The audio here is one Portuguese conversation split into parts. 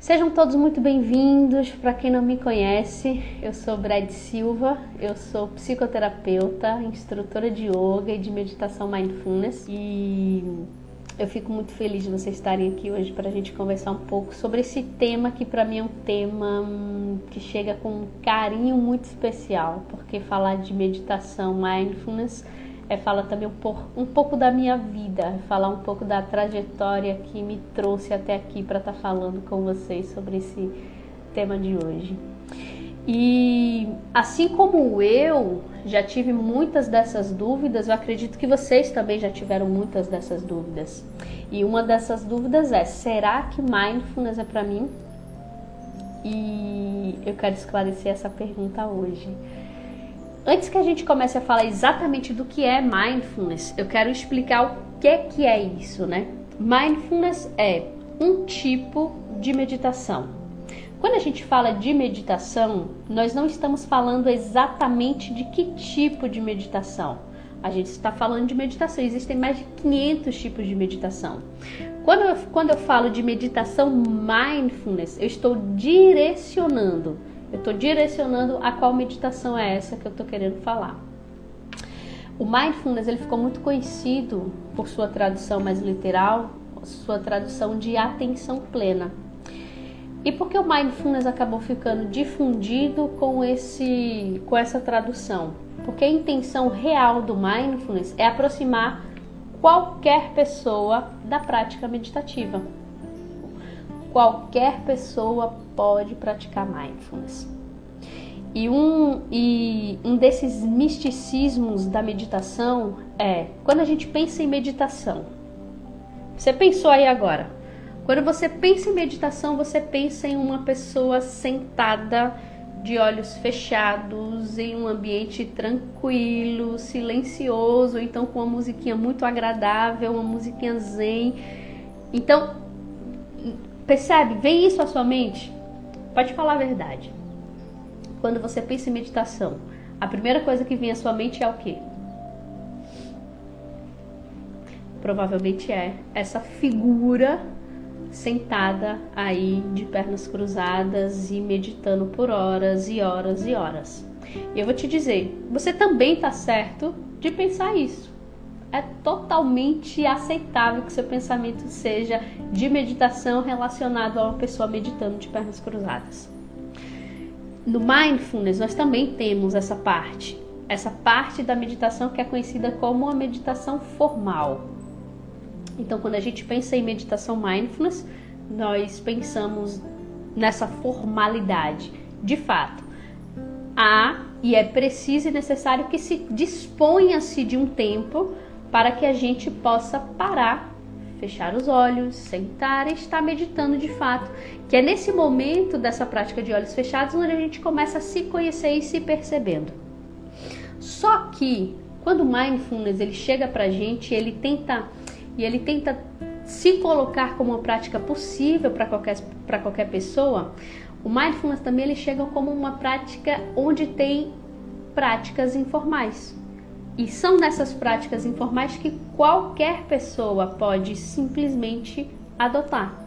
Sejam todos muito bem-vindos. Para quem não me conhece, eu sou Brad Silva, eu sou psicoterapeuta, instrutora de yoga e de meditação mindfulness e eu fico muito feliz de vocês estarem aqui hoje para a gente conversar um pouco sobre esse tema que para mim é um tema que chega com um carinho muito especial, porque falar de meditação mindfulness falar também um pouco da minha vida, falar um pouco da trajetória que me trouxe até aqui para estar falando com vocês sobre esse tema de hoje. E assim como eu já tive muitas dessas dúvidas, eu acredito que vocês também já tiveram muitas dessas dúvidas. E uma dessas dúvidas é: será que mindfulness é para mim? E eu quero esclarecer essa pergunta hoje. Antes que a gente comece a falar exatamente do que é mindfulness, eu quero explicar o que é isso, né? Mindfulness é um tipo de meditação. Quando a gente fala de meditação, nós não estamos falando exatamente de que tipo de meditação. A gente está falando de meditação, existem mais de 500 tipos de meditação. Quando eu falo de meditação mindfulness, eu estou direcionando a qual meditação é essa que eu estou querendo falar. O mindfulness ele ficou muito conhecido por sua tradução mais literal, sua tradução de atenção plena. E por que o mindfulness acabou ficando difundido com essa tradução? Porque a intenção real do mindfulness é aproximar qualquer pessoa da prática meditativa. Qualquer pessoa pode praticar mindfulness. E um desses misticismos da meditação é quando a gente pensa em meditação. Você pensou aí agora? Quando você pensa em meditação, você pensa em uma pessoa sentada de olhos fechados, em um ambiente tranquilo, silencioso, então com uma musiquinha muito agradável, uma musiquinha zen. Então, percebe? Vem isso à sua mente? Pode falar a verdade. Quando você pensa em meditação, a primeira coisa que vem à sua mente é o quê? Provavelmente é essa figura sentada aí de pernas cruzadas e meditando por horas e horas e horas. E eu vou te dizer, você também está certo de pensar isso. É totalmente aceitável que seu pensamento seja de meditação relacionado a uma pessoa meditando de pernas cruzadas. No mindfulness, nós também temos essa parte da meditação que é conhecida como a meditação formal. Então, quando a gente pensa em meditação mindfulness, nós pensamos nessa formalidade. De fato, e é preciso e necessário que se disponha-se de um tempo para que a gente possa parar, fechar os olhos, sentar e estar meditando de fato. Que é nesse momento dessa prática de olhos fechados onde a gente começa a se conhecer e se percebendo. Só que quando o mindfulness ele chega pra gente, ele tenta se colocar como uma prática possível para qualquer pessoa. O mindfulness também ele chega como uma prática onde tem práticas informais. E são nessas práticas informais que qualquer pessoa pode simplesmente adotar.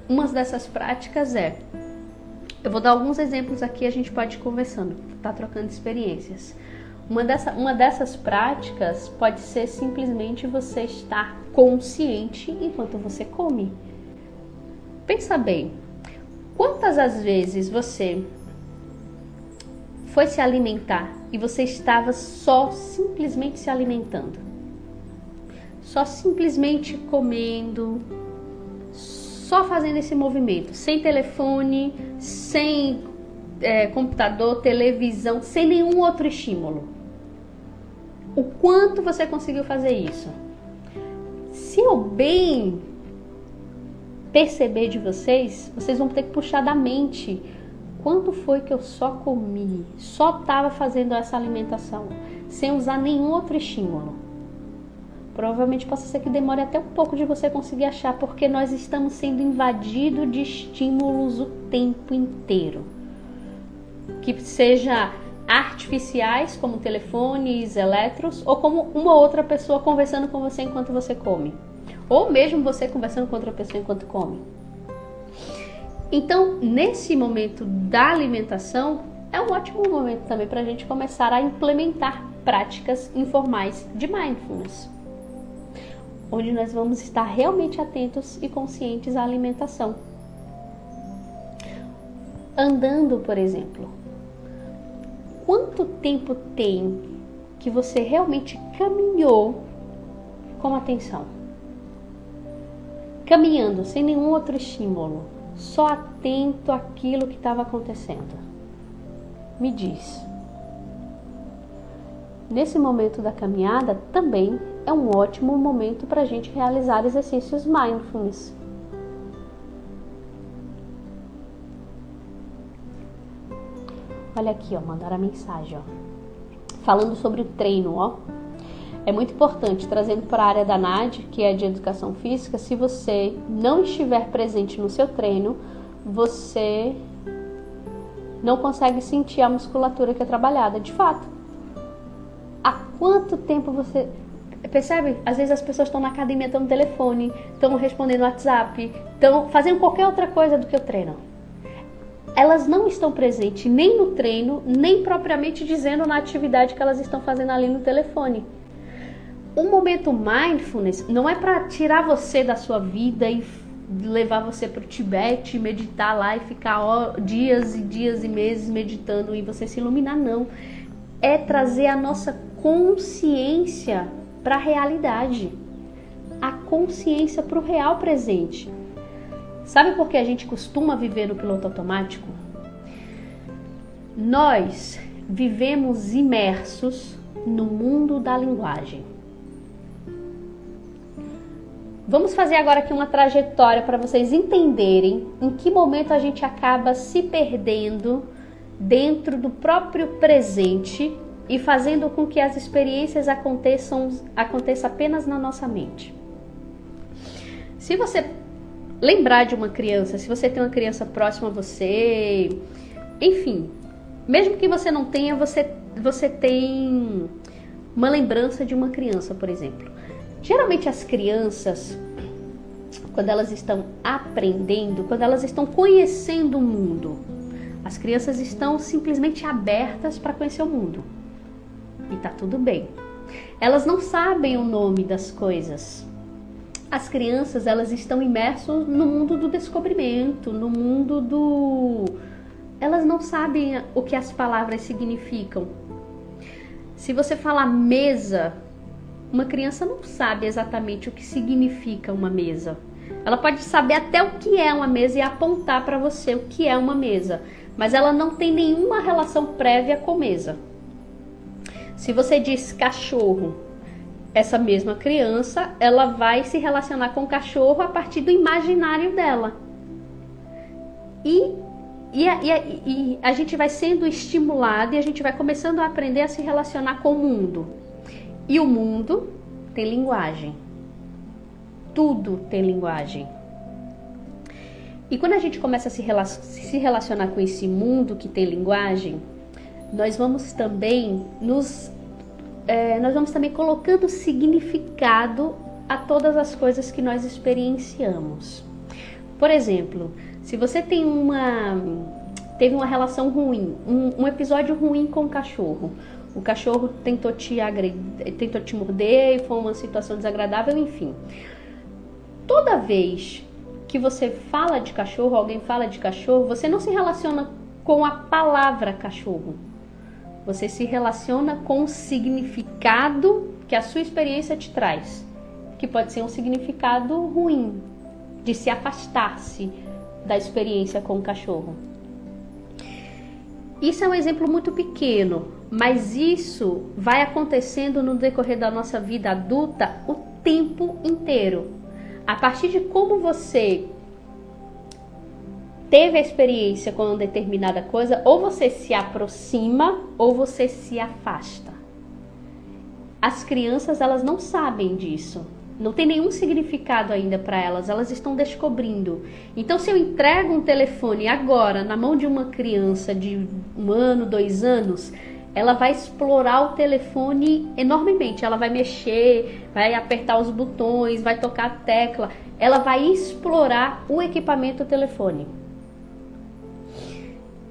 Uma dessas práticas eu vou dar alguns exemplos aqui, a gente pode ir conversando, tá trocando experiências. Uma dessas práticas pode ser simplesmente você estar consciente enquanto você come. Pensa bem, quantas as vezes você foi se alimentar e você estava só simplesmente se alimentando, só simplesmente comendo, só fazendo esse movimento, sem telefone, sem computador, televisão, sem nenhum outro estímulo? O quanto você conseguiu fazer isso? Se eu bem perceber de vocês vão ter que puxar da mente. Quanto foi que eu só comi, só estava fazendo essa alimentação, sem usar nenhum outro estímulo? Provavelmente possa ser que demore até um pouco de você conseguir achar, porque nós estamos sendo invadidos de estímulos o tempo inteiro. Que seja artificiais, como telefones, eletros, ou como uma outra pessoa conversando com você enquanto você come. Ou mesmo você conversando com outra pessoa enquanto come. Então, nesse momento da alimentação, é um ótimo momento também para a gente começar a implementar práticas informais de mindfulness, onde nós vamos estar realmente atentos e conscientes à alimentação. Andando, por exemplo, quanto tempo tem que você realmente caminhou com atenção? Caminhando, sem nenhum outro estímulo, só atento àquilo que estava acontecendo. Me diz. Nesse momento da caminhada, também é um ótimo momento para a gente realizar exercícios mindfulness. Olha aqui, ó, mandaram a mensagem, ó, falando sobre o treino, ó. É muito importante, trazendo para a área da NAD, que é de educação física, se você não estiver presente no seu treino, você não consegue sentir a musculatura que é trabalhada, de fato. Há quanto tempo você... Percebe? Às vezes as pessoas estão na academia, estão no telefone, estão respondendo WhatsApp, estão fazendo qualquer outra coisa do que o treino. Elas não estão presentes nem no treino, nem propriamente dizendo na atividade que elas estão fazendo ali no telefone. O momento mindfulness não é para tirar você da sua vida e levar você para o Tibete, meditar lá e ficar dias e dias e meses meditando e você se iluminar, não. É trazer a nossa consciência para a realidade, a consciência para o real presente. Sabe por que a gente costuma viver no piloto automático? Nós vivemos imersos no mundo da linguagem. Vamos fazer agora aqui uma trajetória para vocês entenderem em que momento a gente acaba se perdendo dentro do próprio presente e fazendo com que as experiências aconteçam apenas na nossa mente. Se você lembrar de uma criança, se você tem uma criança próxima a você, enfim, mesmo que você não tenha, você tem uma lembrança de uma criança, por exemplo. Geralmente as crianças, quando elas estão aprendendo, quando elas estão conhecendo o mundo, as crianças estão simplesmente abertas para conhecer o mundo. E tá tudo bem. Elas não sabem o nome das coisas. As crianças, elas estão imersas no mundo do descobrimento, no mundo do... Elas não sabem o que as palavras significam. Se você falar mesa, uma criança não sabe exatamente o que significa uma mesa. Ela pode saber até o que é uma mesa e apontar para você o que é uma mesa, mas ela não tem nenhuma relação prévia com mesa. Se você diz cachorro, essa mesma criança, ela vai se relacionar com o cachorro a partir do imaginário dela. E a gente vai sendo estimulado e a gente vai começando a aprender a se relacionar com o mundo. E o mundo tem linguagem. Tudo tem linguagem. E quando a gente começa a se relacionar com esse mundo que tem linguagem, nós vamos também colocando significado a todas as coisas que nós experienciamos. Por exemplo, se você teve uma relação ruim, um episódio ruim com o cachorro tentou te morder e foi uma situação desagradável, enfim. Toda vez que você fala de cachorro, alguém fala de cachorro, você não se relaciona com a palavra cachorro. Você se relaciona com o significado que a sua experiência te traz, que pode ser um significado ruim, de se afastar-se da experiência com o cachorro. Isso é um exemplo muito pequeno, mas isso vai acontecendo no decorrer da nossa vida adulta o tempo inteiro. A partir de como você teve a experiência com uma determinada coisa, ou você se aproxima ou você se afasta. As crianças, elas não sabem disso. Não tem nenhum significado ainda para elas, elas estão descobrindo. Então, se eu entrego um telefone agora na mão de uma criança de 1 ano, 2 anos, ela vai explorar o telefone enormemente. Ela vai mexer, vai apertar os botões, vai tocar a tecla. Ela vai explorar o equipamento telefone.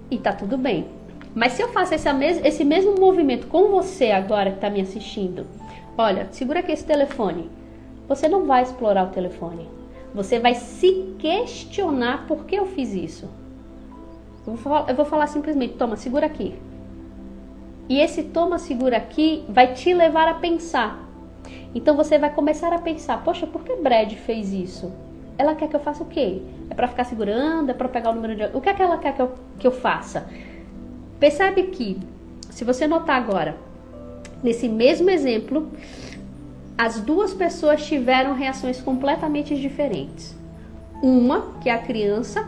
e tá tudo bem. Mas se eu faço esse mesmo movimento com você agora que está me assistindo, olha, segura aqui esse telefone. Você não vai explorar o telefone. Você vai se questionar por que eu fiz isso. Eu vou falar simplesmente, toma, segura aqui. E esse toma, segura aqui vai te levar a pensar. Então você vai começar a pensar, poxa, por que Brad fez isso? Ela quer que eu faça o quê? É para ficar segurando? É para pegar o número de... O que é que ela quer que eu faça? Percebe que, se você notar agora, nesse mesmo exemplo, as duas pessoas tiveram reações completamente diferentes. Uma, que é a criança,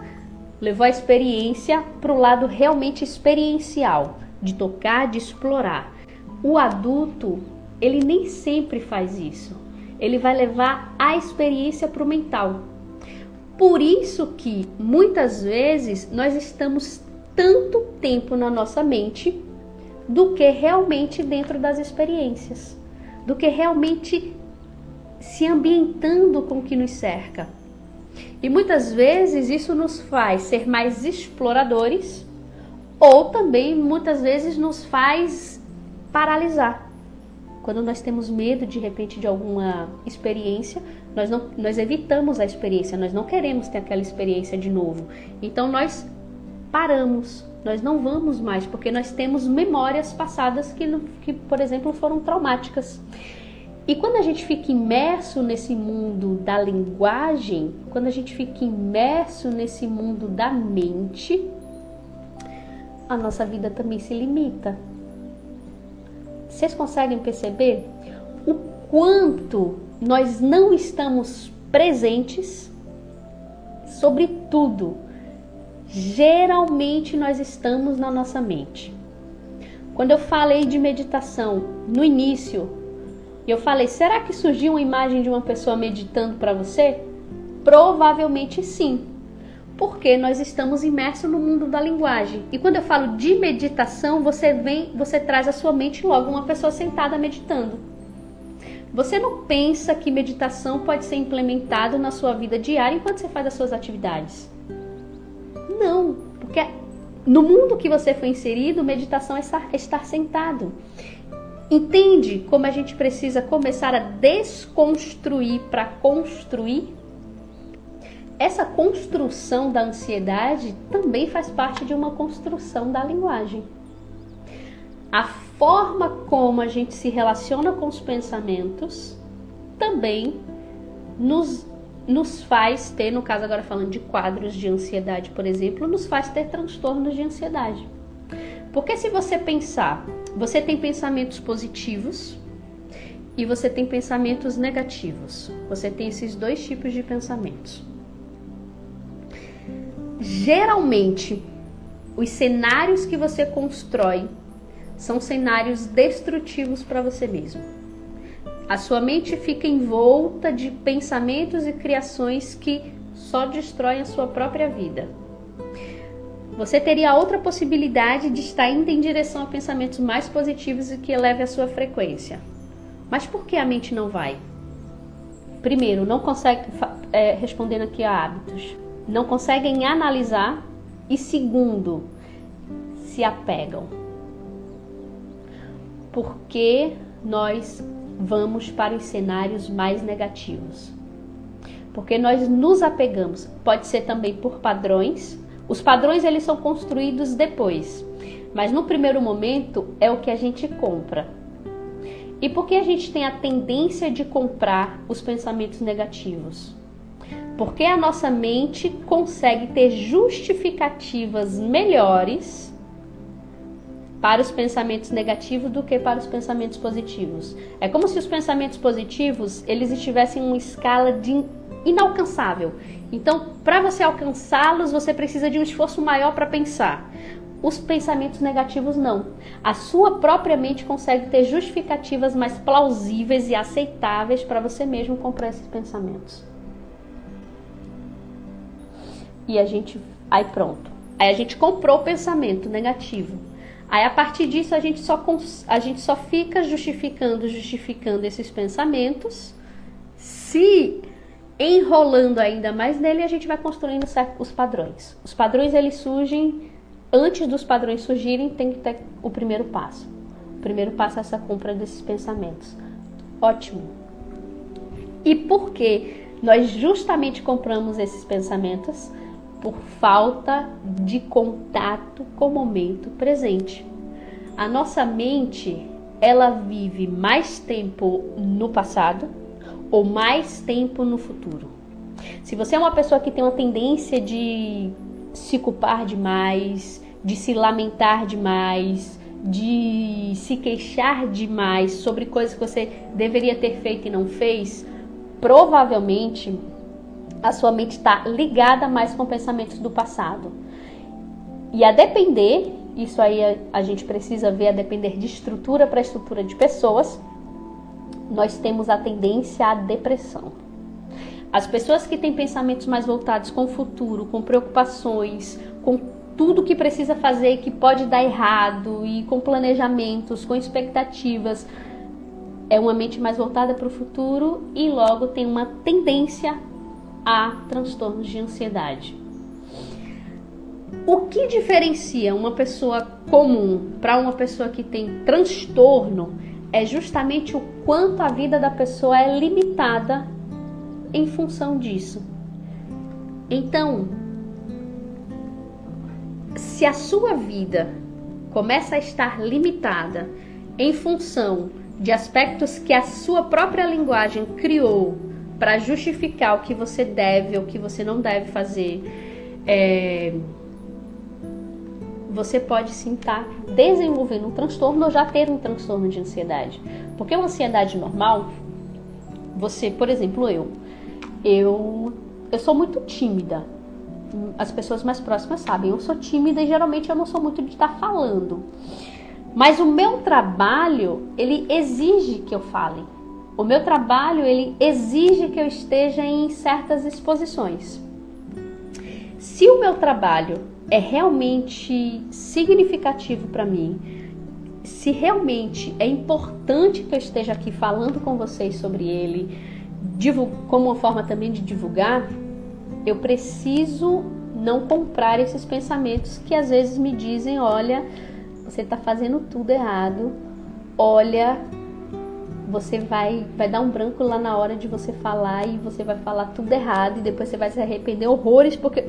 levou a experiência para o lado realmente experiencial, de tocar, de explorar. O adulto, ele nem sempre faz isso. Ele vai levar a experiência para o mental. Por isso que, muitas vezes, nós estamos tanto tempo na nossa mente do que realmente dentro das experiências, do que realmente se ambientando com o que nos cerca. E muitas vezes isso nos faz ser mais exploradores ou também muitas vezes nos faz paralisar. Quando nós temos medo de repente de alguma experiência, nós evitamos a experiência, nós não queremos ter aquela experiência de novo. Então nós paramos, nós não vamos mais, porque nós temos memórias passadas que, por exemplo, foram traumáticas. E quando a gente fica imerso nesse mundo da linguagem, quando a gente fica imerso nesse mundo da mente, a nossa vida também se limita. Vocês conseguem perceber o quanto nós não estamos presentes sobre tudo? Geralmente nós estamos na nossa mente. Quando eu falei de meditação no início, eu falei, será que surgiu uma imagem de uma pessoa meditando para você? Provavelmente sim, porque nós estamos imersos no mundo da linguagem. E quando eu falo de meditação, você traz à sua mente logo uma pessoa sentada meditando. Você não pensa que meditação pode ser implementado na sua vida diária enquanto você faz as suas atividades? Não, porque no mundo que você foi inserido, meditação é estar sentado. Entende como a gente precisa começar a desconstruir para construir? Essa construção da ansiedade também faz parte de uma construção da linguagem. A forma como a gente se relaciona com os pensamentos também nos faz ter, no caso agora falando de quadros de ansiedade, por exemplo, nos faz ter transtornos de ansiedade. Porque se você pensar, você tem pensamentos positivos e você tem pensamentos negativos. Você tem esses dois tipos de pensamentos. Geralmente, os cenários que você constrói são cenários destrutivos para você mesmo. A sua mente fica envolta de pensamentos e criações que só destroem a sua própria vida. Você teria outra possibilidade de estar indo em direção a pensamentos mais positivos e que eleve a sua frequência. Mas por que a mente não vai? Primeiro, não consegue, respondendo aqui a hábitos, não conseguem analisar. E segundo, se apegam. Porque nós vamos para os cenários mais negativos. Porque nós nos apegamos. Pode ser também por padrões. Os padrões eles são construídos depois. Mas no primeiro momento é o que a gente compra. E por que a gente tem a tendência de comprar os pensamentos negativos? Porque a nossa mente consegue ter justificativas melhores para os pensamentos negativos do que para os pensamentos positivos. É como se os pensamentos positivos eles estivessem em uma escala de inalcançável. Então, para você alcançá-los, você precisa de um esforço maior para pensar. Os pensamentos negativos não. A sua própria mente consegue ter justificativas mais plausíveis e aceitáveis para você mesmo comprar esses pensamentos. E aí pronto. Aí a gente comprou o pensamento negativo. Aí a partir disso a gente só fica justificando esses pensamentos. Se enrolando ainda mais nele, a gente vai construindo os padrões. Os padrões eles surgem antes dos padrões surgirem, tem que ter o primeiro passo. O primeiro passo é essa compra desses pensamentos. Ótimo. E por que nós justamente compramos esses pensamentos? Por falta de contato com o momento presente. A nossa mente, ela vive mais tempo no passado ou mais tempo no futuro. Se você é uma pessoa que tem uma tendência de se culpar demais, de se lamentar demais, de se queixar demais sobre coisas que você deveria ter feito e não fez, provavelmente a sua mente está ligada mais com pensamentos do passado. E a depender, isso aí a gente precisa ver, a depender de estrutura para estrutura de pessoas, nós temos a tendência à depressão. As pessoas que têm pensamentos mais voltados com o futuro, com preocupações, com tudo que precisa fazer que pode dar errado, e com planejamentos, com expectativas, é uma mente mais voltada para o futuro e logo tem uma tendência a transtornos de ansiedade. O que diferencia uma pessoa comum para uma pessoa que tem transtorno é justamente o quanto a vida da pessoa é limitada em função disso. Então, se a sua vida começa a estar limitada em função de aspectos que a sua própria linguagem criou para justificar o que você deve ou o que você não deve fazer, você pode sim estar desenvolvendo um transtorno ou já ter um transtorno de ansiedade. Porque uma ansiedade normal, você, por exemplo, eu sou muito tímida. As pessoas mais próximas sabem, eu sou tímida e geralmente eu não sou muito de estar falando. Mas o meu trabalho, ele exige que eu fale. O meu trabalho, ele exige que eu esteja em certas exposições. Se o meu trabalho é realmente significativo para mim, se realmente é importante que eu esteja aqui falando com vocês sobre ele, como uma forma também de divulgar, eu preciso não comprar esses pensamentos que às vezes me dizem, olha, você está fazendo tudo errado, olha, você vai dar um branco lá na hora de você falar e você vai falar tudo errado e depois você vai se arrepender horrores, porque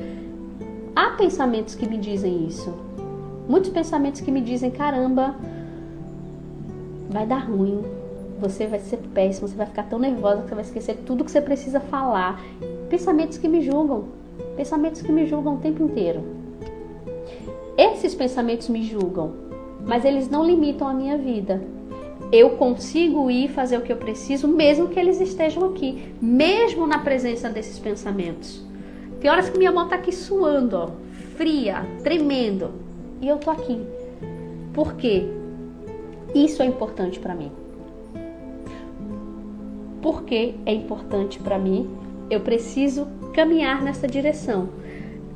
há pensamentos que me dizem isso. Muitos pensamentos que me dizem, caramba, vai dar ruim, você vai ser péssimo, você vai ficar tão nervosa que você vai esquecer tudo que você precisa falar. Pensamentos que me julgam o tempo inteiro. Esses pensamentos me julgam, mas eles não limitam a minha vida. Eu consigo ir fazer o que eu preciso, mesmo que eles estejam aqui, mesmo na presença desses pensamentos. Tem horas que minha mão tá aqui suando, ó, fria, tremendo, e eu tô aqui. Por quê? Isso é importante para mim. Por que é importante para mim? Eu preciso caminhar nessa direção.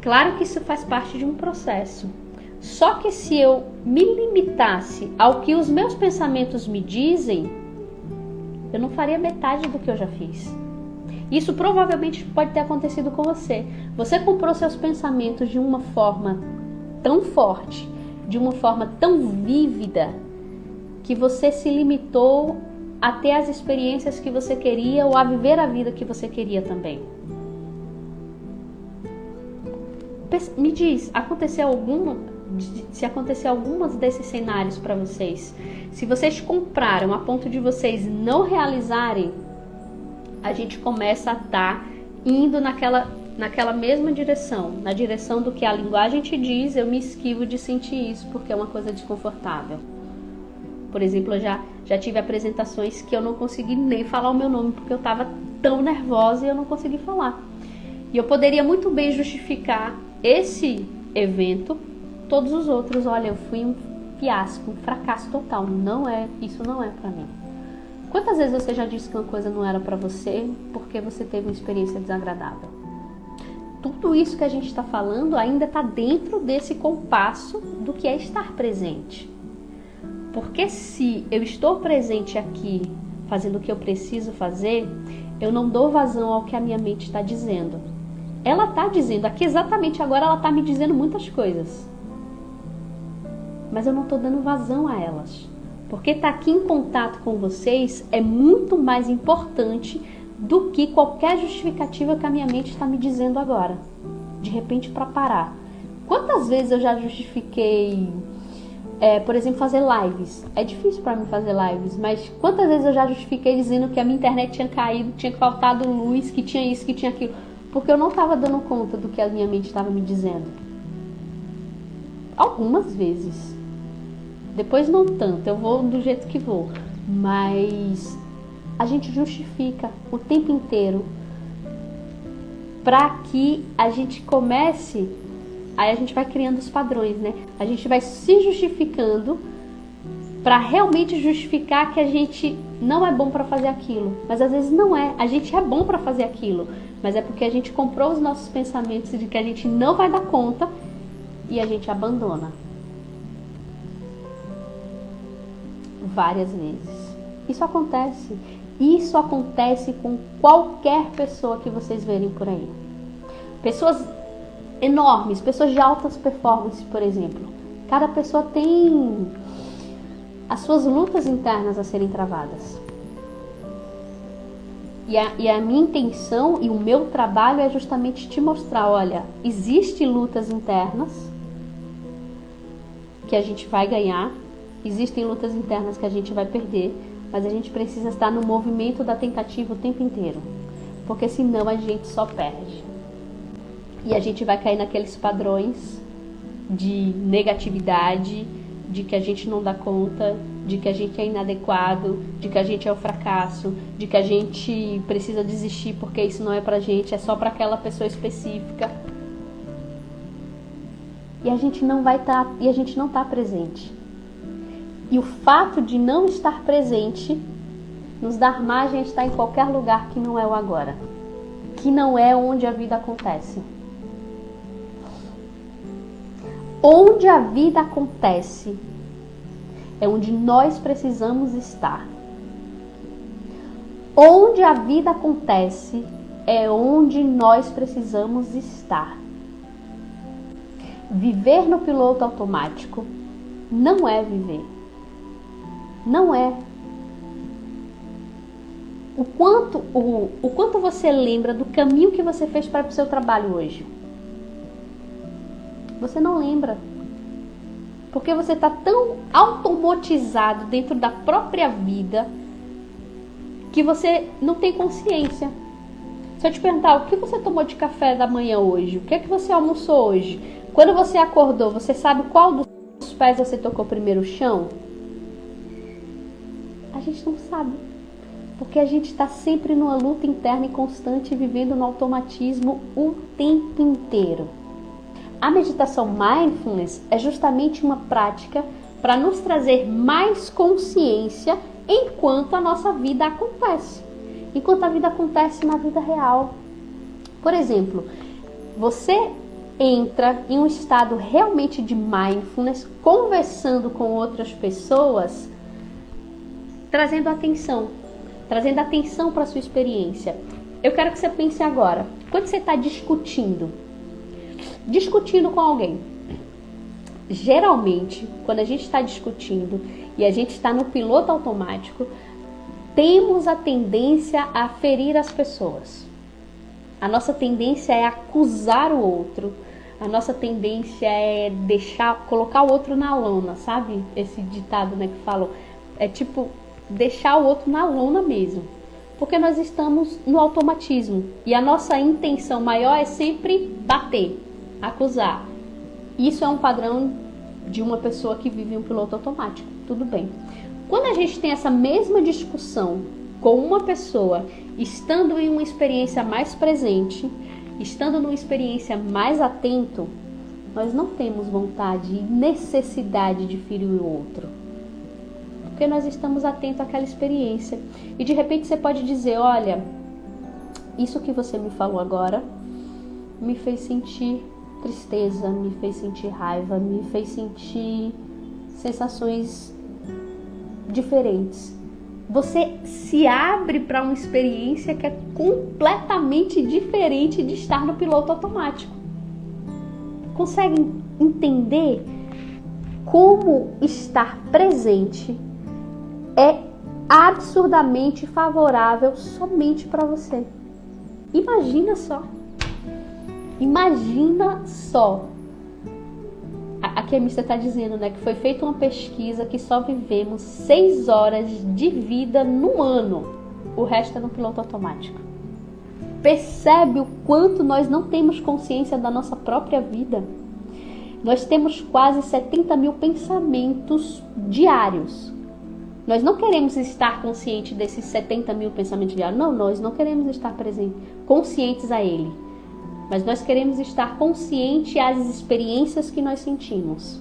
Claro que isso faz parte de um processo. Só que se eu me limitasse ao que os meus pensamentos me dizem, eu não faria metade do que eu já fiz. Isso provavelmente pode ter acontecido com você. Você comprou seus pensamentos de uma forma tão forte, de uma forma tão vívida, que você se limitou a ter as experiências que você queria ou a viver a vida que você queria também. Me diz, se aconteceu algumas desses cenários para vocês, se vocês compraram a ponto de vocês não realizarem, a gente começa a estar indo naquela mesma direção, na direção do que a linguagem te diz. Eu me esquivo de sentir isso porque é uma coisa desconfortável. Por exemplo, eu já tive apresentações que eu não consegui nem falar o meu nome porque eu estava tão nervosa e eu não consegui falar. E eu poderia muito bem justificar esse evento, todos os outros, olha, eu fui um fiasco, um fracasso total. Isso não é pra mim. Quantas vezes você já disse que uma coisa não era pra você porque você teve uma experiência desagradável? Tudo isso que a gente está falando ainda está dentro desse compasso do que é estar presente. Porque se eu estou presente aqui, fazendo o que eu preciso fazer, eu não dou vazão ao que a minha mente está dizendo. Ela está dizendo, aqui exatamente agora ela está me dizendo muitas coisas. mas eu não estou dando vazão a elas. Porque estar aqui em contato com vocês é muito mais importante do que qualquer justificativa que a minha mente está me dizendo agora. De repente, para parar. Quantas vezes eu já justifiquei, por exemplo, fazer lives? É difícil para mim fazer lives, mas quantas vezes eu já justifiquei dizendo que a minha internet tinha caído, tinha faltado luz, que tinha isso, que tinha aquilo, porque eu não estava dando conta do que a minha mente estava me dizendo. Algumas vezes. Depois não tanto, eu vou do jeito que vou. Mas a gente justifica o tempo inteiro para que a gente comece. Aí a gente vai criando os padrões, né? A gente vai se justificando para realmente justificar que a gente não é bom para fazer aquilo. Mas às vezes não é. A gente é bom para fazer aquilo. Mas é porque a gente comprou os nossos pensamentos de que a gente não vai dar conta e a gente abandona. Várias vezes. Isso acontece. Isso acontece com qualquer pessoa que vocês verem por aí. Pessoas enormes, pessoas de altas performances, por exemplo. Cada pessoa tem as suas lutas internas a serem travadas. E a minha intenção e o meu trabalho é justamente te mostrar, olha, existem lutas internas que a gente vai ganhar, existem lutas internas que a gente vai perder, mas a gente precisa estar no movimento da tentativa o tempo inteiro, porque senão a gente só perde. E a gente vai cair naqueles padrões de negatividade, de que a gente não dá conta, de que a gente é inadequado, de que a gente é um fracasso, de que a gente precisa desistir porque isso não é pra gente, é só pra aquela pessoa específica. E a gente não tá presente. E o fato de não estar presente nos dá margem a estar em qualquer lugar que não é o agora, que não é onde a vida acontece. Onde a vida acontece é onde nós precisamos estar. Onde a vida acontece é onde nós precisamos estar. Viver no piloto automático não é viver. Não é. O quanto você lembra do caminho que você fez para o seu trabalho hoje? Você não lembra. Porque você está tão automatizado dentro da própria vida que você não tem consciência. Se eu te perguntar, o que você tomou de café da manhã hoje? O que é que você almoçou hoje? Quando você acordou, você sabe qual dos pés você tocou primeiro o chão? A gente não sabe. Porque a gente está sempre numa luta interna e constante, vivendo no automatismo o tempo inteiro. A meditação mindfulness é justamente uma prática para nos trazer mais consciência enquanto a nossa vida acontece. Enquanto a vida acontece na vida real. Por exemplo, você entra em um estado realmente de mindfulness, conversando com outras pessoas, trazendo atenção para a sua experiência. Eu quero que você pense agora, quando você está discutindo com alguém, geralmente, quando a gente está discutindo e a gente está no piloto automático, temos a tendência a ferir as pessoas. A nossa tendência é acusar o outro. A nossa tendência é colocar o outro na lona, sabe? Esse ditado, né, que falam. É tipo, deixar o outro na lona mesmo. Porque nós estamos no automatismo. E a nossa intenção maior é sempre bater, acusar. Isso é um padrão de uma pessoa que vive um piloto automático. Tudo bem. Quando a gente tem essa mesma discussão com uma pessoa, estando em uma experiência mais presente, estando numa experiência mais atento, nós não temos vontade e necessidade de ferir o outro. Porque nós estamos atentos àquela experiência. E de repente você pode dizer, olha, isso que você me falou agora me fez sentir tristeza, me fez sentir raiva, me fez sentir sensações diferentes. Você se abre para uma experiência que é completamente diferente de estar no piloto automático. Conseguem entender como estar presente é absurdamente favorável somente para você. Imagina só. Imagina só. Aqui a Mista está dizendo, né, que foi feita uma pesquisa que só vivemos 6 horas de vida no ano. O resto é no piloto automático. Percebe o quanto nós não temos consciência da nossa própria vida? Nós temos quase 70 mil pensamentos diários. Nós não queremos estar conscientes desses 70 mil pensamentos diários. Não, nós não queremos estar conscientes a ele. Mas nós queremos estar conscientes às experiências que nós sentimos.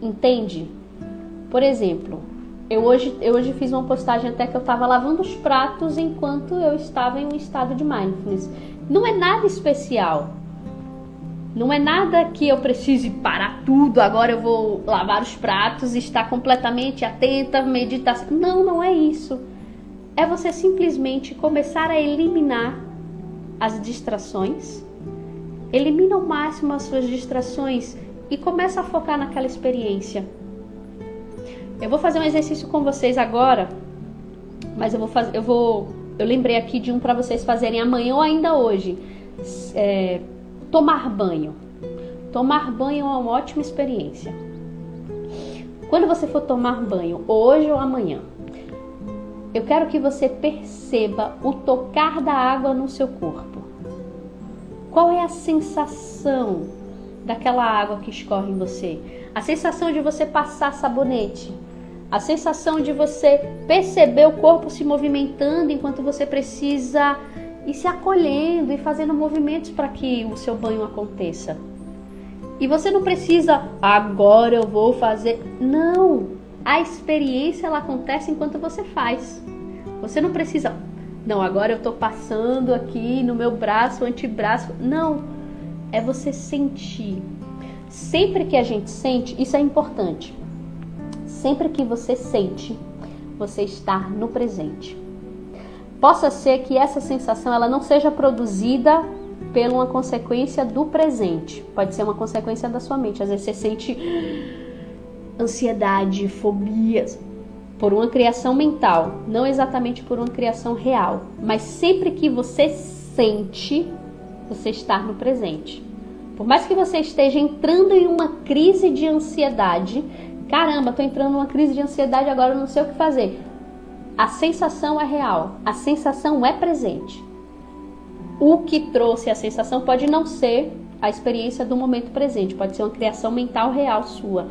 Entende? Por exemplo, eu hoje fiz uma postagem até que eu estava lavando os pratos enquanto eu estava em um estado de mindfulness. Não é nada especial. Não é nada que eu precise parar tudo, agora eu vou lavar os pratos e estar completamente atenta, meditar. Não, não é isso. É você simplesmente começar a eliminar as distrações. Elimina ao máximo as suas distrações e começa a focar naquela experiência. Eu vou fazer um exercício com vocês agora, mas eu lembrei aqui de um para vocês fazerem amanhã ou ainda hoje. Tomar banho. Tomar banho é uma ótima experiência. Quando você for tomar banho, hoje ou amanhã, eu quero que você perceba o tocar da água no seu corpo. Qual é a sensação daquela água que escorre em você? A sensação de você passar sabonete. A sensação de você perceber o corpo se movimentando enquanto você precisa ir se acolhendo e fazendo movimentos para que o seu banho aconteça. E você não precisa, agora eu vou fazer. Não! A experiência ela acontece enquanto você faz. Você não precisa, não, agora eu estou passando aqui no meu braço, antebraço. Não! É você sentir. Sempre que a gente sente, isso é importante. Sempre que você sente, você está no presente. Possa ser que essa sensação ela não seja produzida por uma consequência do presente. Pode ser uma consequência da sua mente. Às vezes você sente ansiedade, fobias, por uma criação mental, não exatamente por uma criação real. Mas sempre que você sente, você está no presente. Por mais que você esteja entrando em uma crise de ansiedade, caramba, estou entrando em uma crise de ansiedade agora, eu não sei o que fazer. A sensação é real, a sensação é presente. O que trouxe a sensação pode não ser a experiência do momento presente, pode ser uma criação mental real sua.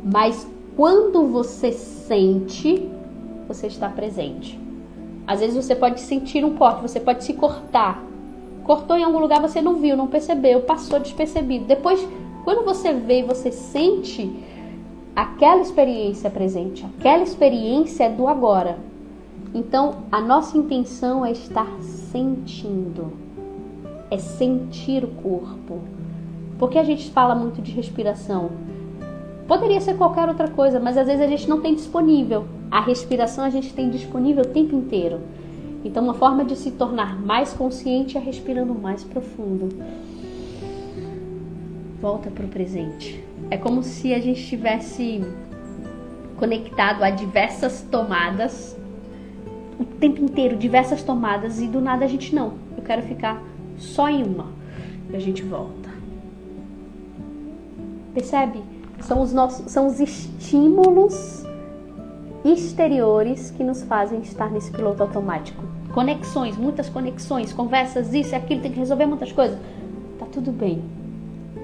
Mas quando você sente, você está presente. Às vezes você pode sentir um corte, você pode se cortar. Cortou em algum lugar, você não viu, não percebeu, passou despercebido. Depois, quando você vê e você sente, aquela experiência é presente, aquela experiência é do agora. Então, a nossa intenção é estar sentindo, é sentir o corpo. Porque a gente fala muito de respiração. Poderia ser qualquer outra coisa, mas às vezes a gente não tem disponível. A respiração a gente tem disponível o tempo inteiro. Então, uma forma de se tornar mais consciente é respirando mais profundo. Volta para o presente. É como se a gente estivesse conectado a diversas tomadas, o tempo inteiro, diversas tomadas, e do nada a gente não. Eu quero ficar só em uma. E a gente volta. Percebe? São os estímulos exteriores que nos fazem estar nesse piloto automático. Conexões, muitas conexões, conversas, isso e aquilo, tem que resolver muitas coisas. Tá tudo bem.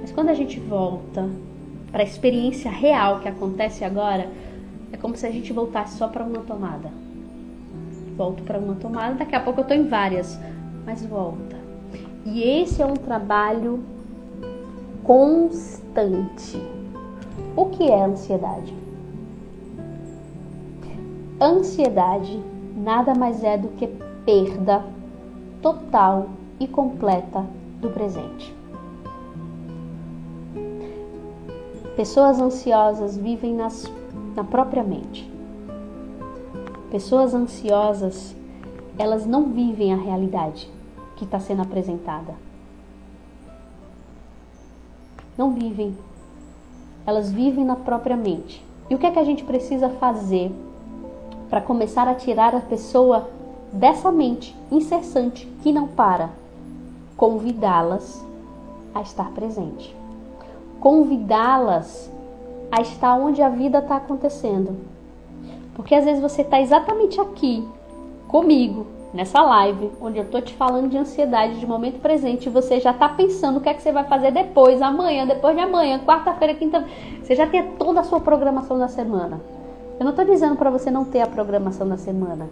Mas quando a gente volta para a experiência real que acontece agora, é como se a gente voltasse só para uma tomada. Volto para uma tomada, daqui a pouco eu estou em várias, mas volta. E esse é um trabalho constante. O que é ansiedade? Ansiedade nada mais é do que perda total e completa do presente. Pessoas ansiosas vivem na própria mente. Pessoas ansiosas, elas não vivem a realidade que está sendo apresentada. Não vivem. elas vivem na própria mente. E o que é que a gente precisa fazer para começar a tirar a pessoa dessa mente incessante que não para? Convidá-las a estar presente. Convidá-las a estar onde a vida está acontecendo. Porque às vezes você está exatamente aqui, comigo, nessa live, onde eu estou te falando de ansiedade, de momento presente, e você já está pensando o que é que você vai fazer depois, amanhã, depois de amanhã, quarta-feira, quinta. Você já tem toda a sua programação da semana. Eu não estou dizendo para você não ter a programação da semana.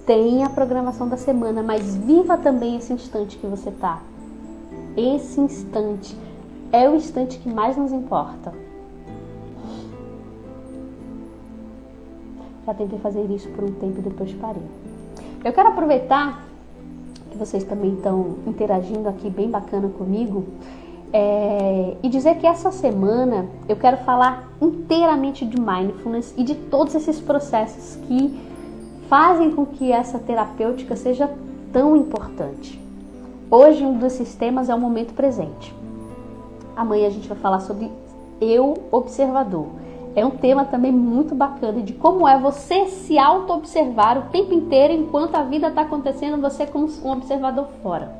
Tenha a programação da semana, mas viva também esse instante que você está. Esse instante é o instante que mais nos importa. Já tentei fazer isso por um tempo e depois parei. Eu quero aproveitar que vocês também estão interagindo aqui bem bacana comigo e dizer que essa semana eu quero falar inteiramente de mindfulness e de todos esses processos que fazem com que essa terapêutica seja tão importante. Hoje um desses temas é o momento presente. Amanhã a gente vai falar sobre eu observador. É um tema também muito bacana de como é você se auto-observar o tempo inteiro enquanto a vida está acontecendo, você como um observador fora.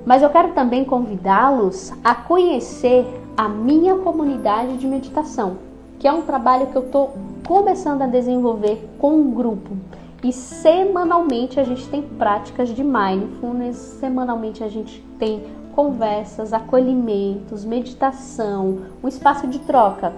Mas eu quero também convidá-los a conhecer a minha comunidade de meditação, que é um trabalho que eu estou começando a desenvolver com um grupo. E semanalmente a gente tem práticas de mindfulness, semanalmente a gente tem conversas, acolhimentos, meditação, um espaço de troca.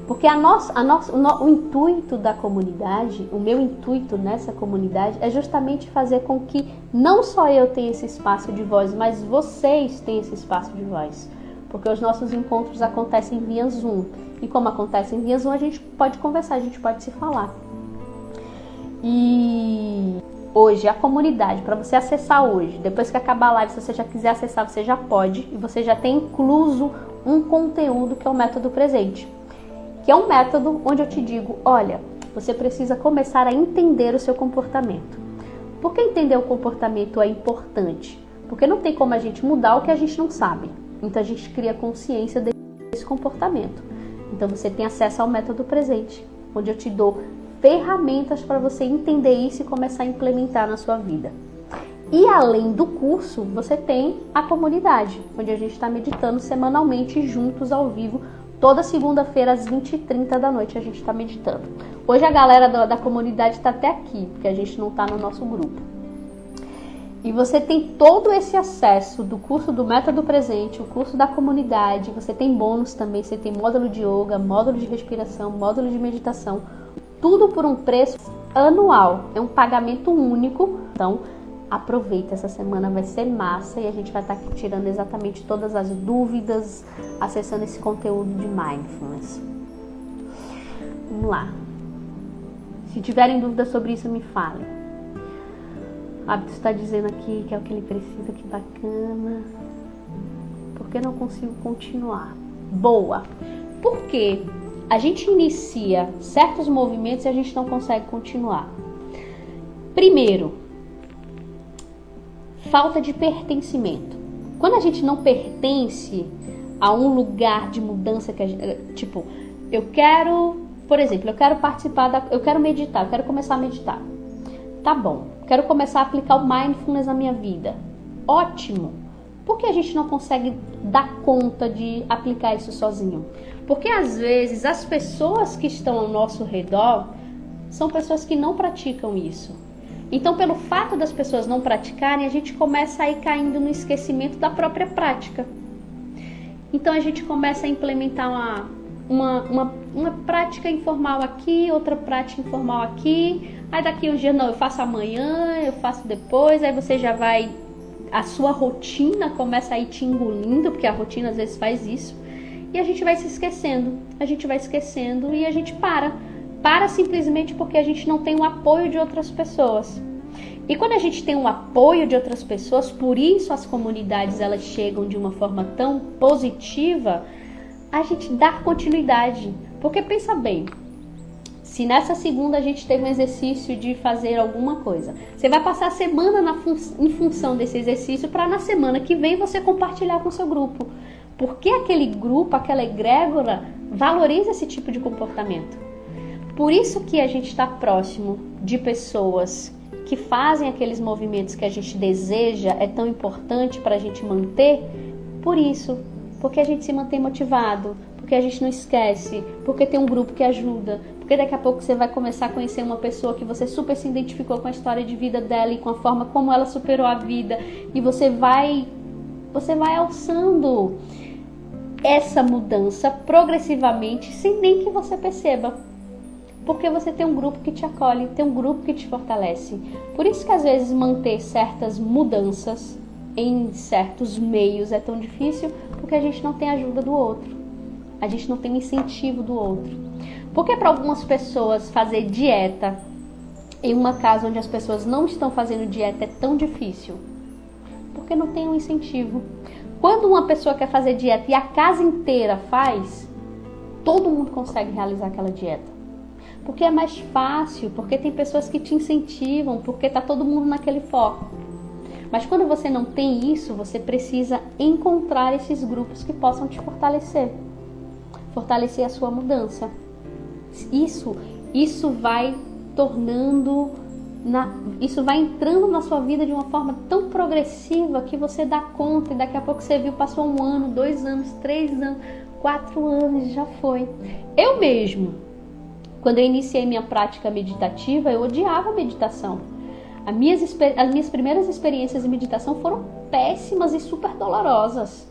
Porque o intuito da comunidade, o meu intuito nessa comunidade é justamente fazer com que não só eu tenha esse espaço de voz, mas vocês tenham esse espaço de voz. Porque os nossos encontros acontecem via Zoom. E como acontecem via Zoom, a gente pode conversar, a gente pode se falar. E hoje a comunidade, para você acessar hoje, depois que acabar a live, se você já quiser acessar, você já pode. E você já tem incluso um conteúdo que é o método presente. Que é um método onde eu te digo, olha, você precisa começar a entender o seu comportamento. Por que entender o comportamento é importante? Porque não tem como a gente mudar o que a gente não sabe. Então a gente cria consciência desse comportamento. Então você tem acesso ao método presente, onde eu te dou ferramentas para você entender isso e começar a implementar na sua vida. E além do curso, você tem a comunidade, onde a gente está meditando semanalmente juntos ao vivo. Toda segunda-feira às 20h30 da noite a gente está meditando. Hoje a galera da comunidade está até aqui, porque a gente não está no nosso grupo. E você tem todo esse acesso do curso do Método Presente, o curso da comunidade, você tem bônus também, você tem módulo de yoga, módulo de respiração, módulo de meditação, tudo por um preço anual, é um pagamento único. Então aproveita, essa semana vai ser massa e a gente vai estar aqui tirando exatamente todas as dúvidas, acessando esse conteúdo de mindfulness. Vamos lá. Se tiverem dúvidas sobre isso, me falem. O Hábito está dizendo aqui que é o que ele precisa, que bacana. Por que não consigo continuar? Boa! Por quê? A gente inicia certos movimentos e a gente não consegue continuar. Primeiro, falta de pertencimento. Quando a gente não pertence a um lugar de mudança, tipo, eu quero, por exemplo, eu quero participar eu quero meditar, eu quero começar a meditar. Tá bom, quero começar a aplicar o mindfulness na minha vida. Ótimo! Por que a gente não consegue dar conta de aplicar isso sozinho? Porque às vezes as pessoas que estão ao nosso redor são pessoas que não praticam isso. Então, pelo fato das pessoas não praticarem, a gente começa a ir caindo no esquecimento da própria prática. Então, a gente começa a implementar uma prática informal aqui, outra prática informal aqui. Aí daqui uns dias, não, eu faço amanhã, eu faço depois. Aí você já vai... A sua rotina começa a ir te engolindo, porque a rotina às vezes faz isso. E a gente vai se esquecendo. A gente vai esquecendo e a gente para. Para simplesmente porque a gente não tem o apoio de outras pessoas. E quando a gente tem o apoio de outras pessoas, por isso as comunidades elas chegam de uma forma tão positiva, a gente dá continuidade. Porque pensa bem, se nessa segunda a gente teve um exercício de fazer alguma coisa, você vai passar a semana em função desse exercício para na semana que vem você compartilhar com o seu grupo. Porque aquele grupo, aquela egrégora valoriza esse tipo de comportamento. Por isso que a gente está próximo de pessoas que fazem aqueles movimentos que a gente deseja, é tão importante para a gente manter. Por isso, porque a gente se mantém motivado, porque a gente não esquece, porque tem um grupo que ajuda, porque daqui a pouco você vai começar a conhecer uma pessoa que você super se identificou com a história de vida dela e com a forma como ela superou a vida, e você vai alçando essa mudança progressivamente sem nem que você perceba, porque você tem um grupo que te acolhe, tem um grupo que te fortalece. Por isso que às vezes manter certas mudanças em certos meios é tão difícil, porque a gente não tem a ajuda do outro, a gente não tem o incentivo do outro. Porque para algumas pessoas fazer dieta em uma casa onde as pessoas não estão fazendo dieta é tão difícil? Porque não tem um incentivo. Quando uma pessoa quer fazer dieta e a casa inteira faz, todo mundo consegue realizar aquela dieta. Porque é mais fácil, porque tem pessoas que te incentivam, porque está todo mundo naquele foco. Mas quando você não tem isso, você precisa encontrar esses grupos que possam te fortalecer. Fortalecer a sua mudança. Isso vai isso vai entrando na sua vida de uma forma tão progressiva que você dá conta e daqui a pouco você viu, passou 1 ano, 2 anos, 3 anos, 4 anos e já foi. Eu mesmo, quando eu iniciei minha prática meditativa, eu odiava a meditação. As minhas primeiras experiências em meditação foram péssimas e super dolorosas.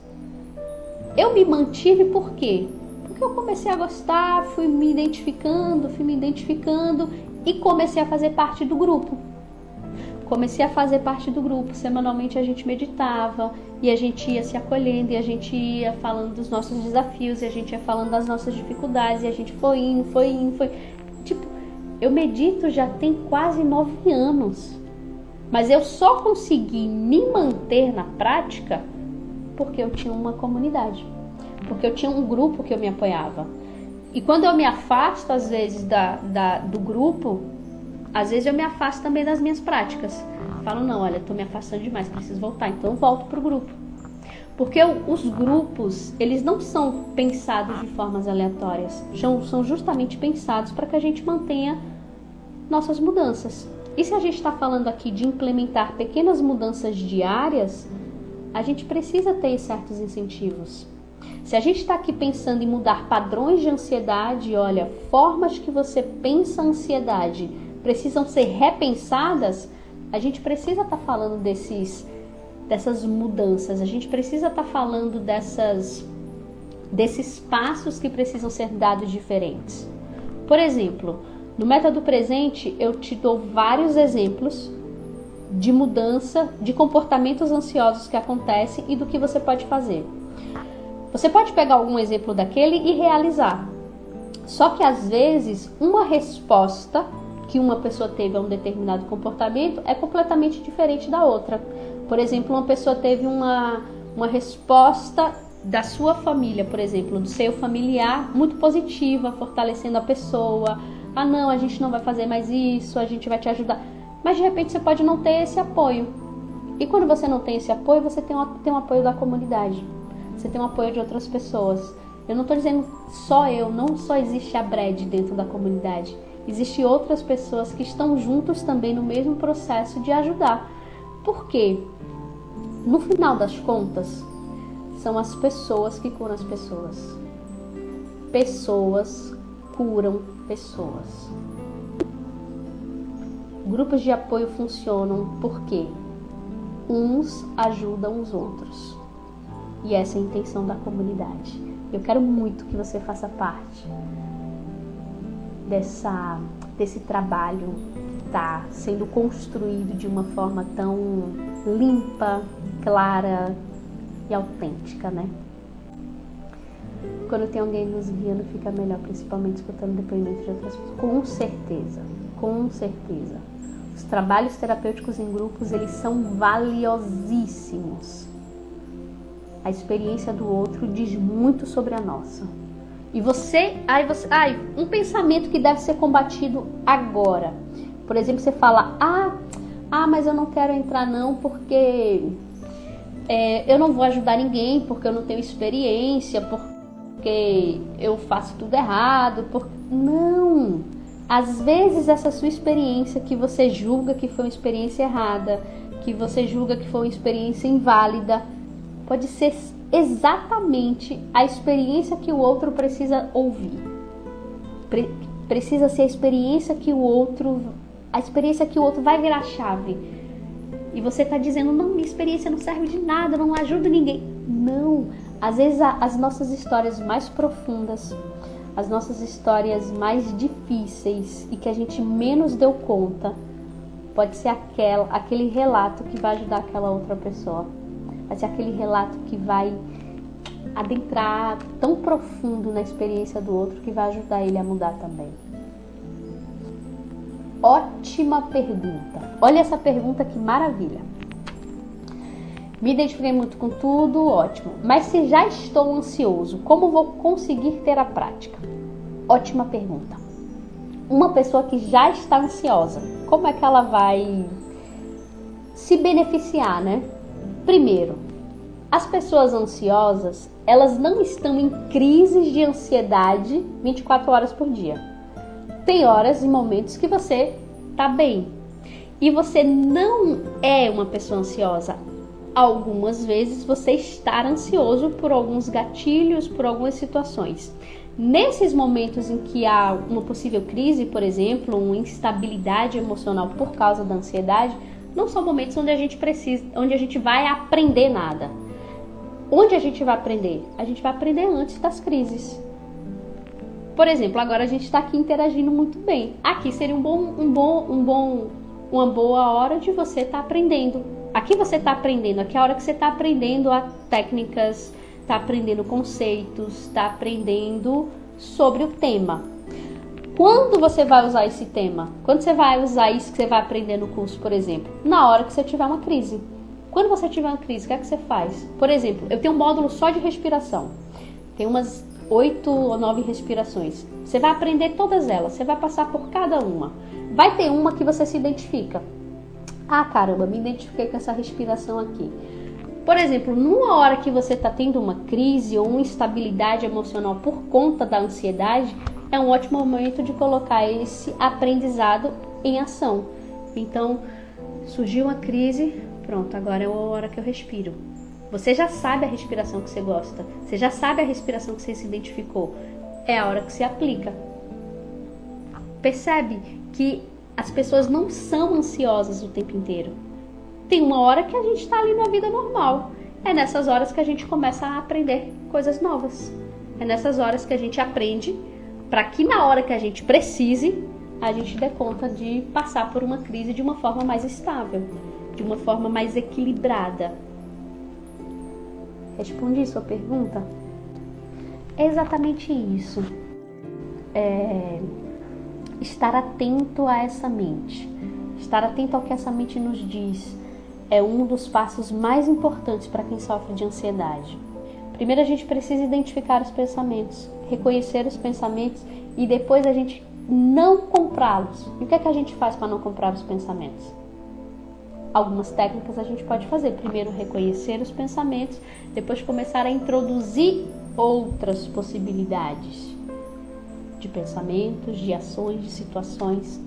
Eu me mantive por quê? Porque eu comecei a gostar, fui me identificando e comecei a fazer parte do grupo. Semanalmente a gente meditava e a gente ia se acolhendo e a gente ia falando dos nossos desafios e a gente ia falando das nossas dificuldades e a gente foi indo. Tipo, eu medito já tem quase 9 anos, mas eu só consegui me manter na prática porque eu tinha uma comunidade, porque eu tinha um grupo que eu me apoiava. E quando eu me afasto às vezes do grupo, às vezes eu me afasto também das minhas práticas. Falo, não, olha, tô me afastando demais, preciso voltar, então eu volto pro grupo. Porque os grupos, eles não são pensados de formas aleatórias, são justamente pensados para que a gente mantenha nossas mudanças. E se a gente está falando aqui de implementar pequenas mudanças diárias, a gente precisa ter certos incentivos. Se a gente está aqui pensando em mudar padrões de ansiedade, olha, formas que você pensa a ansiedade precisam ser repensadas, a gente precisa estar falando dessas mudanças, a gente precisa estar falando desses passos que precisam ser dados diferentes. Por exemplo, no Método Presente eu te dou vários exemplos de mudança de comportamentos ansiosos que acontecem e do que você pode fazer. Você pode pegar algum exemplo daquele e realizar. Só que às vezes uma resposta que uma pessoa teve a um determinado comportamento é completamente diferente da outra. Por exemplo, uma pessoa teve uma resposta da sua família, por exemplo, do seu familiar, muito positiva, fortalecendo a pessoa. Ah, não, a gente não vai fazer mais isso, a gente vai te ajudar. Mas de repente você pode não ter esse apoio. E quando você não tem esse apoio, você tem um apoio da comunidade. Você tem um apoio de outras pessoas. Eu não estou dizendo só eu, não só existe a Brad dentro da comunidade. Existem outras pessoas que estão juntos também no mesmo processo de ajudar. Por quê? No final das contas, são as pessoas que curam as pessoas. Pessoas curam pessoas. Grupos de apoio funcionam porque uns ajudam os outros. E essa é a intenção da comunidade. Eu quero muito que você faça parte desse trabalho que está sendo construído de uma forma tão limpa, clara e autêntica, né? Quando tem alguém nos guiando, fica melhor, principalmente escutando depoimentos de outras pessoas. Com certeza. Os trabalhos terapêuticos em grupos, eles são valiosíssimos. A experiência do outro diz muito sobre a nossa. E um pensamento que deve ser combatido agora. Por exemplo, você fala, mas eu não quero entrar não, porque eu não vou ajudar ninguém porque eu não tenho experiência, porque eu faço tudo errado. Não! Às vezes essa sua experiência que você julga que foi uma experiência errada, que você julga que foi uma experiência inválida, pode ser exatamente a experiência que o outro precisa ouvir. Precisa ser a experiência que o outro vai virar chave. E você está dizendo, não, minha experiência não serve de nada, não ajuda ninguém. Não, às vezes as nossas histórias mais profundas, as nossas histórias mais difíceis e que a gente menos deu conta, pode ser aquele relato que vai ajudar aquela outra pessoa. Vai ser aquele relato que vai adentrar tão profundo na experiência do outro que vai ajudar ele a mudar também. Ótima pergunta. Olha essa pergunta, que maravilha. Me identifiquei muito com tudo, ótimo. Mas se já estou ansioso, como vou conseguir ter a prática? Ótima pergunta. Uma pessoa que já está ansiosa, como é que ela vai se beneficiar, né? Primeiro, as pessoas ansiosas, elas não estão em crises de ansiedade 24 horas por dia. Tem horas e momentos que você tá bem. E você não é uma pessoa ansiosa. Algumas vezes você está ansioso por alguns gatilhos, por algumas situações. Nesses momentos em que há uma possível crise, por exemplo, uma instabilidade emocional por causa da ansiedade, não são momentos onde a gente vai aprender nada. Onde a gente vai aprender? A gente vai aprender antes das crises. Por exemplo, agora a gente está aqui interagindo muito bem. Aqui seria uma boa hora de você estar aprendendo. Aqui você está aprendendo, aqui é a hora que você está aprendendo técnicas, está aprendendo conceitos, está aprendendo sobre o tema. Quando você vai usar esse tema? Quando você vai usar isso que você vai aprender no curso, por exemplo? Na hora que você tiver uma crise. Quando você tiver uma crise, o que é que você faz? Por exemplo, eu tenho um módulo só de respiração. Tem umas 8 ou 9 respirações. Você vai aprender todas elas, você vai passar por cada uma. Vai ter uma que você se identifica. Ah, caramba, me identifiquei com essa respiração aqui. Por exemplo, numa hora que você está tendo uma crise ou uma instabilidade emocional por conta da ansiedade, é um ótimo momento de colocar esse aprendizado em ação. Então, surgiu uma crise, pronto, agora é a hora que eu respiro. Você já sabe a respiração que você gosta, você já sabe a respiração que você se identificou. É a hora que se aplica. Percebe que as pessoas não são ansiosas o tempo inteiro. Tem uma hora que a gente está ali na vida normal. É nessas horas que a gente começa a aprender coisas novas. É nessas horas que a gente aprende para que na hora que a gente precise, a gente dê conta de passar por uma crise de uma forma mais estável, de uma forma mais equilibrada. Respondi sua pergunta? É exatamente isso. Estar atento a essa mente. Estar atento ao que essa mente nos diz é um dos passos mais importantes para quem sofre de ansiedade. Primeiro a gente precisa identificar os pensamentos, reconhecer os pensamentos e depois a gente não comprá-los. E o que é que a gente faz para não comprar os pensamentos? Algumas técnicas a gente pode fazer. Primeiro reconhecer os pensamentos, depois começar a introduzir outras possibilidades de pensamentos, de ações, de situações.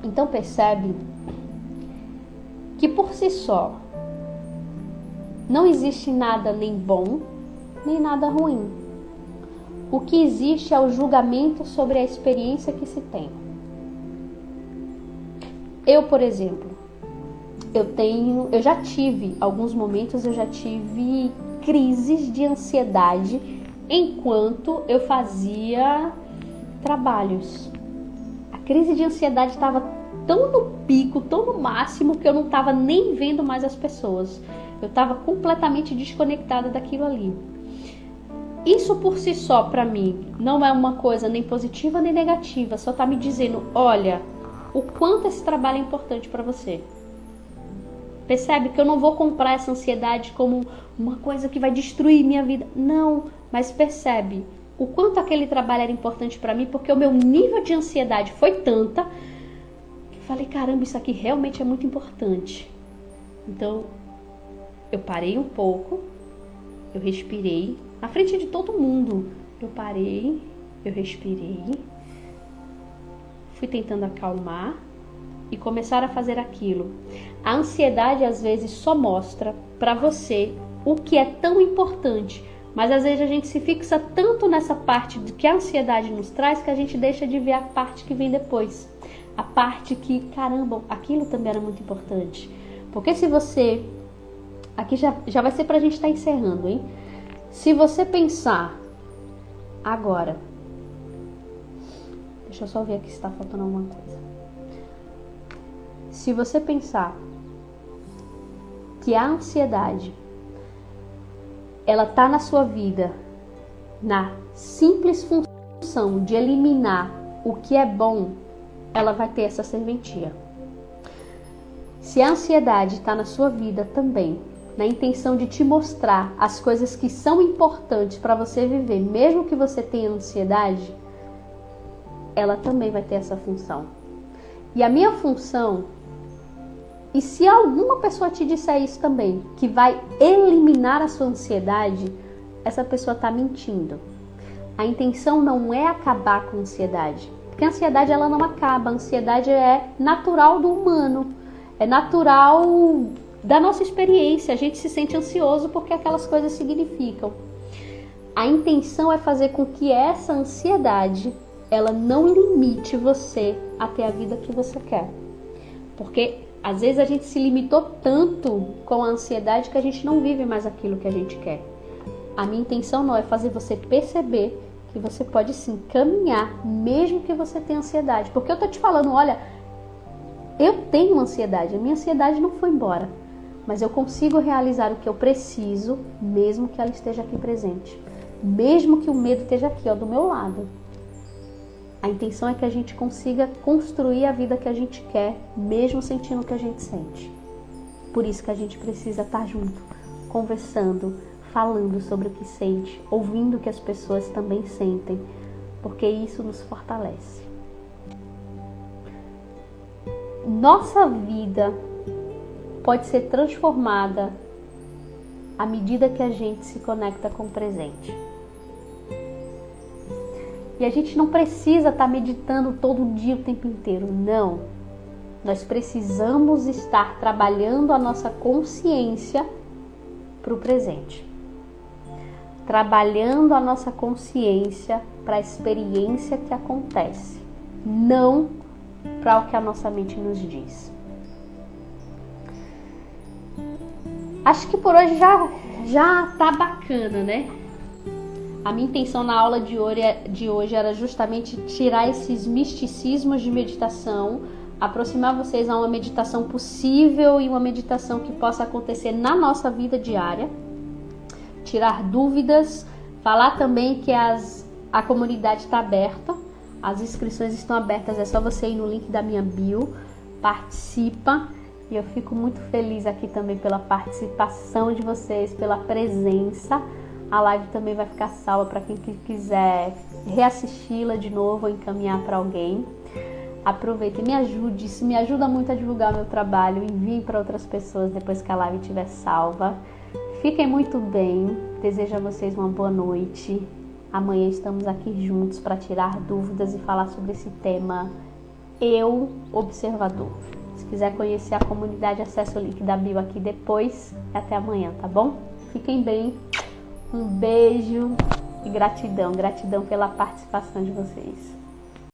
Então percebe que por si só não existe nada nem bom, nem nada ruim. O que existe é o julgamento sobre a experiência que se tem. Eu, por exemplo, eu já tive alguns momentos, eu já tive crises de ansiedade enquanto eu fazia trabalhos. A crise de ansiedade estava tão no pico, tão no máximo, que eu não estava nem vendo mais as pessoas. Eu estava completamente desconectada daquilo ali. Isso por si só, para mim, não é uma coisa nem positiva nem negativa. Só está me dizendo, olha, o quanto esse trabalho é importante para você. Percebe que eu não vou comprar essa ansiedade como uma coisa que vai destruir minha vida. Não, mas percebe o quanto aquele trabalho era importante para mim, porque o meu nível de ansiedade foi tanta que eu falei, caramba, isso aqui realmente é muito importante. Então, Eu parei um pouco, eu respirei, na frente de todo mundo. Eu parei, eu respirei, fui tentando acalmar e começar a fazer aquilo. A ansiedade às vezes só mostra para você o que é tão importante, mas às vezes a gente se fixa tanto nessa parte do que a ansiedade nos traz que a gente deixa de ver a parte que vem depois. A parte que, caramba, aquilo também era muito importante. Porque se você... Aqui já vai ser pra gente estar encerrando, hein? Se você pensar agora... Deixa eu só ver aqui se tá faltando alguma coisa. Se você pensar que a ansiedade, ela tá na sua vida na simples função de eliminar o que é bom, ela vai ter essa serventia. Se a ansiedade está na sua vida também, na intenção de te mostrar as coisas que são importantes para você viver, mesmo que você tenha ansiedade, ela também vai ter essa função. E a minha função, e se alguma pessoa te disser isso também, que vai eliminar a sua ansiedade, essa pessoa está mentindo. A intenção não é acabar com a ansiedade, porque a ansiedade ela não acaba, a ansiedade é natural do humano, é natural da nossa experiência, a gente se sente ansioso porque aquelas coisas significam. A intenção é fazer com que essa ansiedade, ela não limite você a ter a vida que você quer. Porque às vezes a gente se limitou tanto com a ansiedade que a gente não vive mais aquilo que a gente quer. A minha intenção não é fazer você perceber que você pode sim caminhar, mesmo que você tenha ansiedade. Porque eu tô te falando, olha, eu tenho ansiedade, a minha ansiedade não foi embora. Mas eu consigo realizar o que eu preciso, mesmo que ela esteja aqui presente. Mesmo que o medo esteja aqui, ó, do meu lado. A intenção é que a gente consiga construir a vida que a gente quer, mesmo sentindo o que a gente sente. Por isso que a gente precisa estar junto, conversando, falando sobre o que sente, ouvindo o que as pessoas também sentem, porque isso nos fortalece. Nossa vida pode ser transformada à medida que a gente se conecta com o presente. E a gente não precisa estar meditando todo dia, o tempo inteiro, não. Nós precisamos estar trabalhando a nossa consciência para o presente. Trabalhando a nossa consciência para a experiência que acontece, não para o que a nossa mente nos diz. Acho que por hoje já tá bacana, né? A minha intenção na aula de hoje era justamente tirar esses misticismos de meditação, aproximar vocês a uma meditação possível e uma meditação que possa acontecer na nossa vida diária, tirar dúvidas, falar também que a comunidade está aberta, as inscrições estão abertas, é só você ir no link da minha bio, participa. E eu fico muito feliz aqui também pela participação de vocês, pela presença. A live também vai ficar salva para quem quiser reassisti-la de novo ou encaminhar para alguém. Aproveita e me ajude, isso me ajuda muito a divulgar meu trabalho. Envie para outras pessoas depois que a live estiver salva. Fiquem muito bem, desejo a vocês uma boa noite. Amanhã estamos aqui juntos para tirar dúvidas e falar sobre esse tema Eu Observador. Se quiser conhecer a comunidade, acesse o link da bio aqui depois. Até amanhã, tá bom? Fiquem bem. Um beijo e gratidão pela participação de vocês.